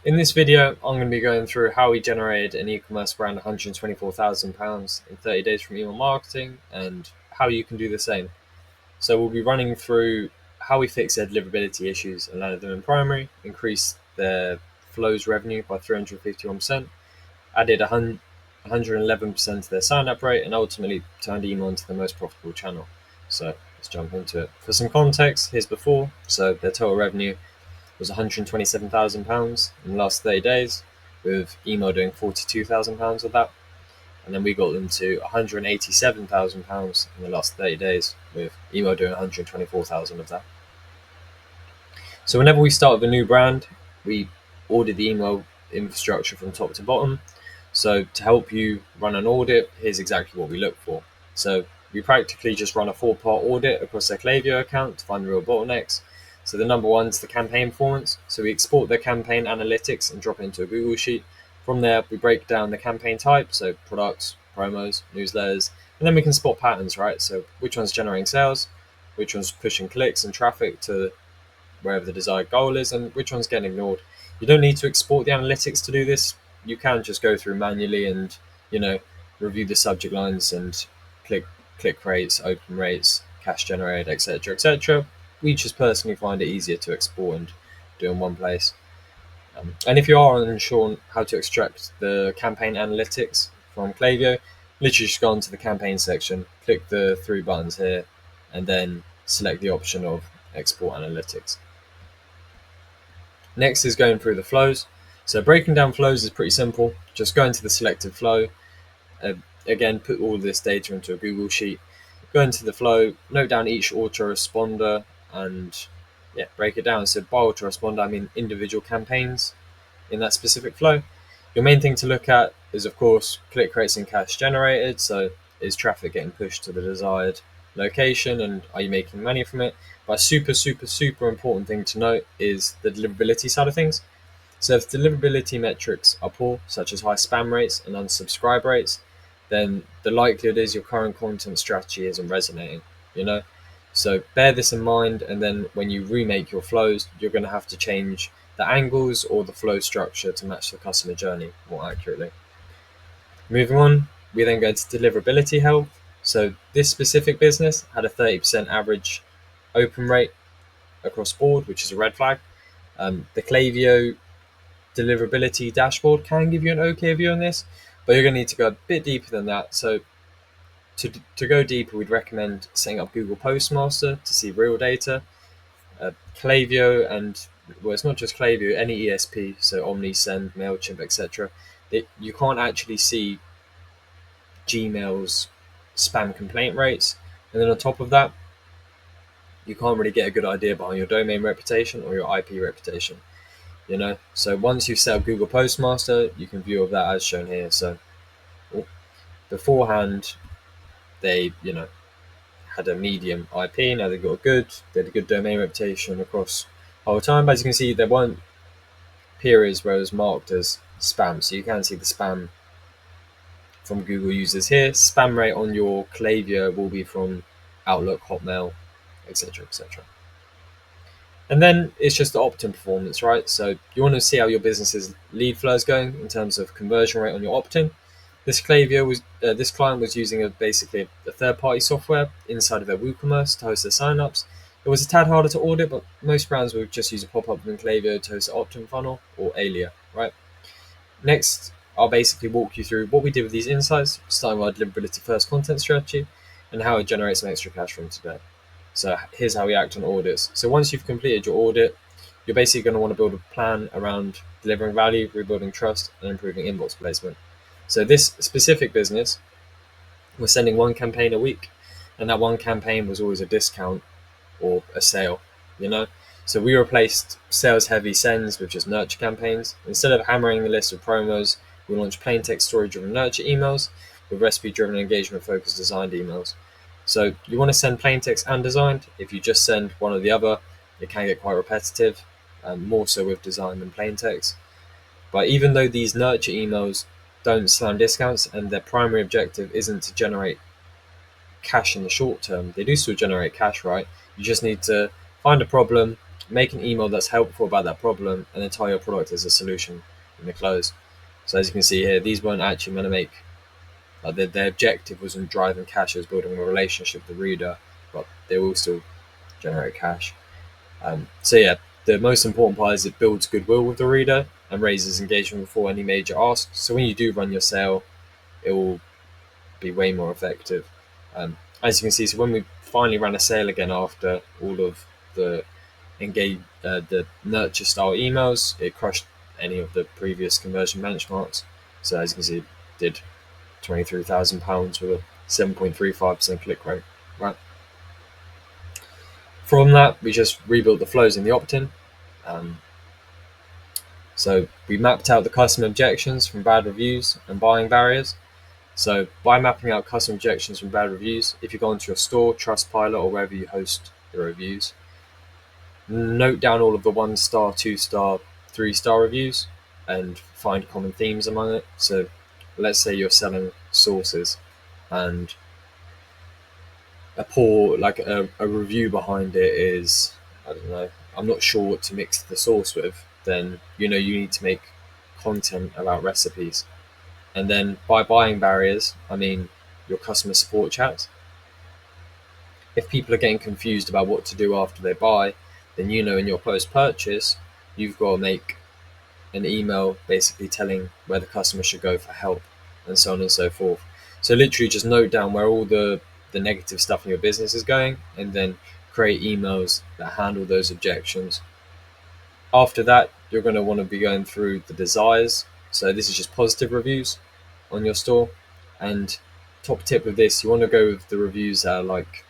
In this video, I'm going to be going through how we generated an e-commerce brand £124,000 in 30 days from email marketing and how you can do the same. So we'll be running through how we fixed their deliverability issues and landed them in primary, increased their flows revenue by 351%, added 111% to their sign-up rate, and ultimately turned email into the most profitable channel. So let's jump into it. For some context, here's before. So their total revenue was £127,000 in the last 30 days, with email doing £42,000 of that. And then we got them to £187,000 in the last 30 days, with email doing £124,000 of that. So whenever we start with a new brand, we audit the email infrastructure from top to bottom. So to help you run an audit, here's exactly what we look for. So we practically just run a 4-part audit across their Klaviyo account to find real bottlenecks. So the number one is the campaign performance. So we export the campaign analytics and drop it into a Google Sheet. From there, we break down the campaign type, so products, promos, newsletters, and then we can spot patterns, right? So which one's generating sales, which one's pushing clicks and traffic to wherever the desired goal is, and which one's getting ignored. You don't need to export the analytics to do this. You can just go through manually and review the subject lines and click rates, open rates, cash generated, etc., etc. We just personally find it easier to export and do in one place. And if you are unsure on how to extract the campaign analytics from Klaviyo, literally just go onto the campaign section, click the 3 buttons here, and then select the option of export analytics. Next is going through the flows. So breaking down flows is pretty simple. Just go into the selected flow. Again, put all this data into a Google Sheet. Go into the flow, note down each autoresponder, and break it down. So by autoresponder, I mean individual campaigns in that specific flow. Your main thing to look at is, of course, click rates and cash generated. So is traffic getting pushed to the desired location, and are you making money from it? But super important thing to note is the deliverability side of things. So if deliverability metrics are poor, such as high spam rates and unsubscribe rates, then the likelihood is your current content strategy isn't resonating, So bear this in mind, and then when you remake your flows, you're going to have to change the angles or the flow structure to match the customer journey more accurately. Moving on, we then go to deliverability health. So this specific business had a 30% average open rate across board, which is a red flag. The Klaviyo deliverability dashboard can give you an okay view on this, but you're going to need to go a bit deeper than that. So to go deeper, we'd recommend setting up Google Postmaster to see real data. Klaviyo, and well, it's not just Klaviyo, any ESP, so Omni, Send, MailChimp, etc. You can't actually see Gmail's spam complaint rates. And then on top of that, you can't really get a good idea behind your domain reputation or your IP reputation. So once you've set up Google Postmaster, you can view of that as shown here. So beforehand, they had a medium IP. Now they had a good domain reputation across the whole time. But as you can see, there weren't periods where it was marked as spam. So you can see the spam from Google users here. Spam rate on your Klaviyo will be from Outlook, Hotmail, etc., etc. And then it's just the opt-in performance, right? So you want to see how your business's lead flow is going in terms of conversion rate on your opt-in. This client was using basically a third-party software inside of their WooCommerce to host their signups. It was a tad harder to audit, but most brands would just use a pop-up in Klaviyo to host an opt-in funnel, or Alia, right? Next, I'll basically walk you through what we did with these insights, starting with our deliverability first content strategy, and how it generates some extra cash from today. So here's how we act on audits. So once you've completed your audit, you're basically going to want to build a plan around delivering value, rebuilding trust, and improving inbox placement. So this specific business was sending one campaign a week, and that one campaign was always a discount or a sale, So we replaced sales-heavy sends with just nurture campaigns. Instead of hammering the list of promos, we launched plain text story-driven nurture emails with recipe-driven engagement-focused designed emails. So you want to send plain text and designed. If you just send one or the other, it can get quite repetitive, more so with design than plain text. But even though these nurture emails don't slam discounts and their primary objective isn't to generate cash in the short term, they do still generate cash, right? You just need to find a problem, make an email that's helpful about that problem, and then tie your product as a solution in the close. So as you can see here, these weren't actually going to make, like their objective wasn't driving cash, it was building a relationship with the reader, but they will still generate cash. So yeah, the most important part is it builds goodwill with the reader and raises engagement before any major ask. So when you do run your sale, it will be way more effective. As you can see, so when we finally ran a sale again after all of the the nurture style emails, it crushed any of the previous conversion benchmarks. So as you can see, it did £23,000 with a 7.35% click rate. Right. From that, we just rebuilt the flows in the opt-in. So we mapped out the customer objections from bad reviews and buying barriers. So by mapping out customer objections from bad reviews, if you go into your store, Trustpilot, or wherever you host the reviews, note down all of the 1-star, 2-star, 3-star reviews and find common themes among it. So let's say you're selling sauces and a review behind it is, I don't know, I'm not sure what to mix the sauce with, then you need to make content about recipes. And then by buying barriers, I mean your customer support chats. If people are getting confused about what to do after they buy, then in your post purchase, you've got to make an email basically telling where the customer should go for help, and so on and so forth. So literally just note down where all the negative stuff in your business is going, and then create emails that handle those objections. After that, you're going to want to be going through the desires. So this is just positive reviews on your store. And top tip with this, you want to go with the reviews that are like,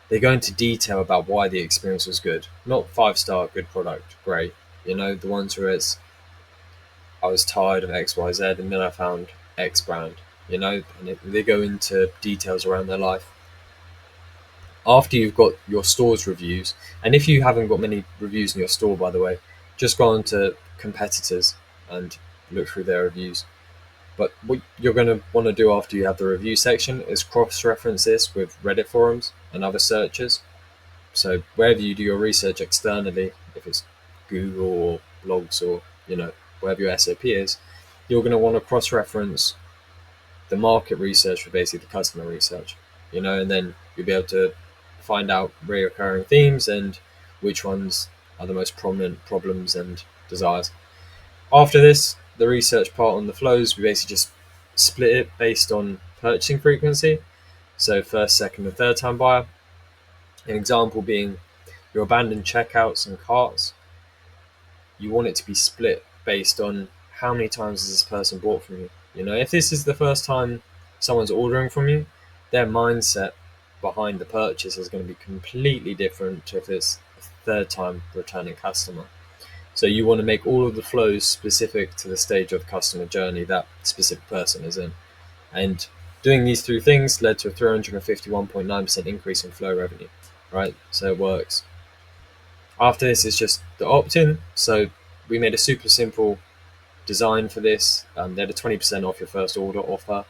they go into detail about why the experience was good. Not 5-star, good product, great. The ones where it's, I was tired of XYZ and then I found X brand, and they go into details around their life. After you've got your store's reviews, and if you haven't got many reviews in your store, by the way, just go on to competitors and look through their reviews. But what you're going to want to do after you have the review section is cross-reference this with Reddit forums and other searches. So wherever you do your research externally, if it's Google or blogs or, wherever your SOP is, you're going to want to cross-reference the market research with basically the customer research, and then you'll be able to find out recurring themes and which ones are the most prominent problems and desires. After this, the research part on the flows, we basically just split it based on purchasing frequency. So first, second, and third time buyer. An example being your abandoned checkouts and carts. You want it to be split based on how many times has this person bought from you. If this is the first time someone's ordering from you, their mindset behind the purchase is going to be completely different to if it's a third time returning customer. So you want to make all of the flows specific to the stage of the customer journey that specific person is in. And doing these 3 things led to a 351.9% increase in flow revenue, right? So it works. After this is just the opt-in. So we made a super simple design for this. They had a 20% off your first order offer.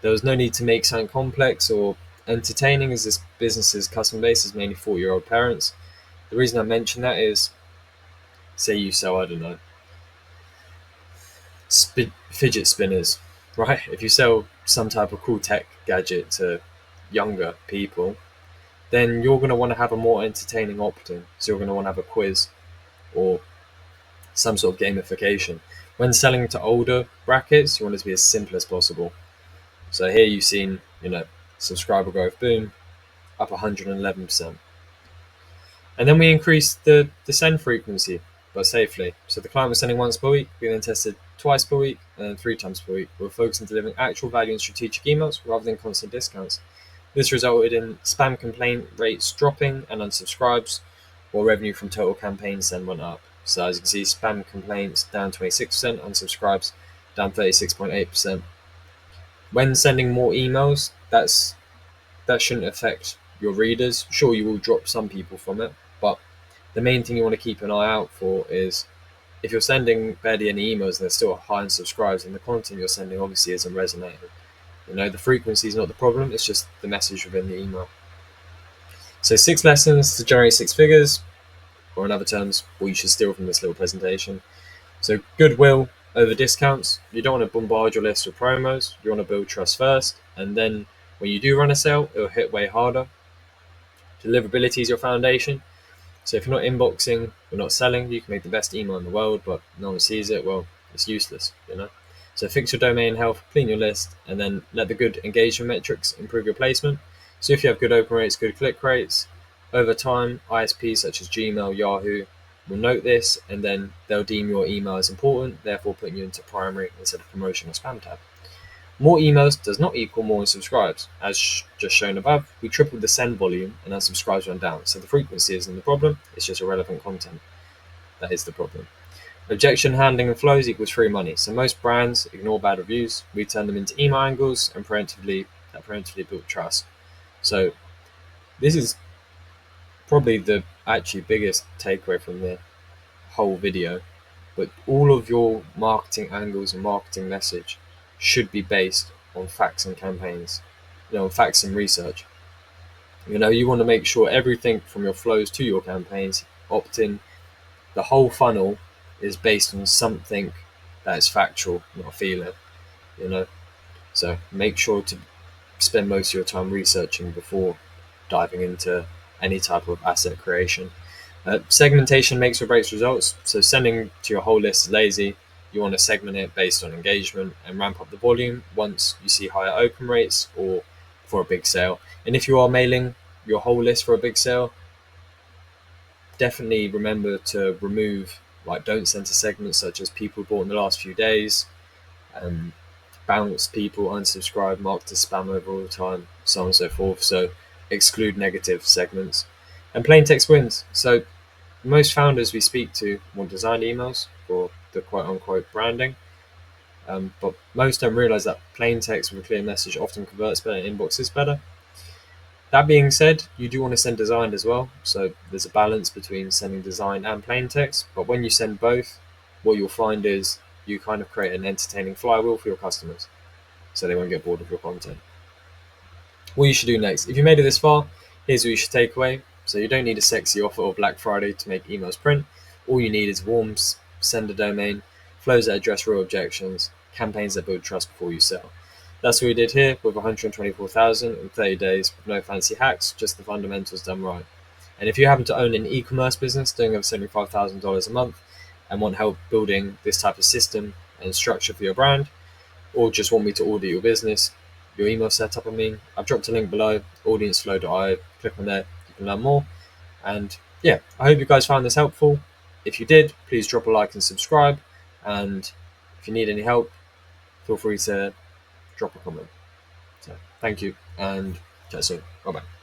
There was no need to make something complex or entertaining, as this business's customer base is mainly 40-year-old parents. The reason I mention that is, say you sell, I don't know, fidget spinners, right? If you sell some type of cool tech gadget to younger people, then you're going to want to have a more entertaining opt-in. So you're going to want to have a quiz or some sort of gamification. When selling to older brackets, you want it to be as simple as possible. So here you've seen, subscriber growth, boom, up 111%. And then we increased the send frequency, but safely. So the client was sending once per week. We then tested twice per week and then 3 times per week. We were focused on delivering actual value and strategic emails rather than constant discounts. This resulted in spam complaint rates dropping and unsubscribes, while revenue from total campaign send went up. So as you can see, spam complaints down 26%, unsubscribes down 36.8%. When sending more emails, that shouldn't affect your readers. Sure, you will drop some people from it, but the main thing you want to keep an eye out for is if you're sending barely any emails and there's still high unsubscribes, and the content you're sending obviously isn't resonating. The frequency is not the problem, it's just the message within the email. So 6 lessons to generate 6 figures. or in other terms, what you should steal from this little presentation. So goodwill over discounts. You don't want to bombard your list with promos. You want to build trust first, and then when you do run a sale, it'll hit way harder. Deliverability is your foundation. So if you're not inboxing, you're not selling. You can make the best email in the world, but no one sees it. Well, it's useless, you know. So fix your domain health, clean your list, and then let the good engagement metrics improve your placement. So if you have good open rates, good click rates, over time, ISPs such as Gmail, Yahoo will note this, and then they'll deem your email as important, therefore putting you into primary instead of promotion or spam tab. More emails does not equal more unsubscribes. As just shown above, we tripled the send volume and unsubscribes went down. So the frequency isn't the problem, it's just irrelevant content. That is the problem. Objection handling and flows equals free money. So most brands ignore bad reviews. We turn them into email angles and preemptively build trust. So this is probably the actually biggest takeaway from the whole video. But all of your marketing angles and marketing message should be based on facts and campaigns, facts and research. You want to make sure everything from your flows to your campaigns, opt-in, the whole funnel is based on something that is factual, not a feeling, you know. So make sure to spend most of your time researching before diving into any type of asset creation. Segmentation makes or breaks results. So sending to your whole list is lazy. You want to segment it based on engagement and ramp up the volume once you see higher open rates or for a big sale. And if you are mailing your whole list for a big sale, definitely remember to remove, don't send to segments such as people bought in the last few days, bounce people, unsubscribe, marked as spam over all the time, so on and so forth. So exclude negative segments. And plain text wins. So most founders we speak to want designed emails for the quote unquote branding, but most don't realize that plain text with a clear message often converts better, inboxes better. That being said, you do want to send designed as well. So there's a balance between sending designed and plain text. But when you send both, what you'll find is you kind of create an entertaining flywheel for your customers, so they won't get bored of your content. What you should do next, if you made it this far, here's what you should take away. So you don't need a sexy offer or Black Friday to make emails print. All you need is warm sender domain, flows that address real objections, campaigns that build trust before you sell. That's what we did here with 124,000 in 30 days with no fancy hacks, just the fundamentals done right. And if you happen to own an e-commerce business doing over $75,000 a month and want help building this type of system and structure for your brand, or just want me to audit your business, your email setup, I've dropped a link below, audienceflow.io. Click on there, you can learn more. And yeah, I hope you guys found this helpful. If you did, please drop a like and subscribe. And if you need any help, feel free to drop a comment. So thank you and chat soon. Bye bye.